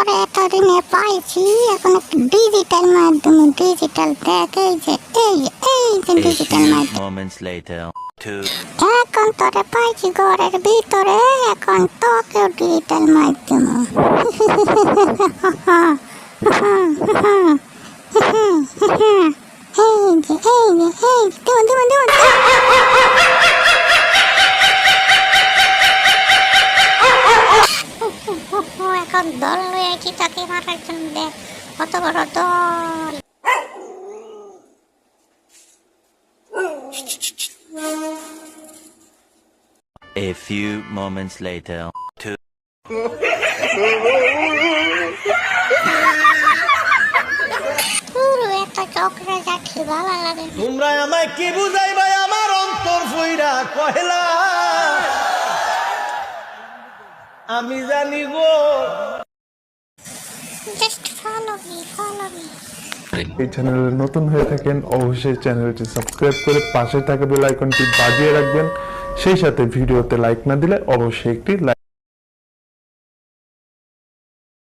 তোরে এতদিনে পাইছি, এখন একটু ডিজিটাল মাধ্যমে ডিজিটাল দেখ, এই যে ডিজিটাল মাধ্যম। moments later. এখন তোরে পাইছি ঘরের ভিতরে, এখন তোকেও ডিজিটাল মাধ্যমে। এখন দল লয়ে আইছি তাকে মারার জন্য, দেখ কত বড় দল। A few moments later. পুরো এত চক্রে যাচ্ছি, ভালো লাগে। তোমরা আমায় কি বুঝাইবা আমার অন্তর ফইরা কহেলা, আমি জানি গো। Just follow me. এই চ্যানেলে নতুন হয়ে থাকেন অবশ্যই চ্যানেলটি সাবস্ক্রাইব করে পাশে থাকা বেল আইকনটি বাজিয়ে রাখবেন। সেই সাথে ভিডিওতে লাইক না দিলে অবশ্যই একটি লাইক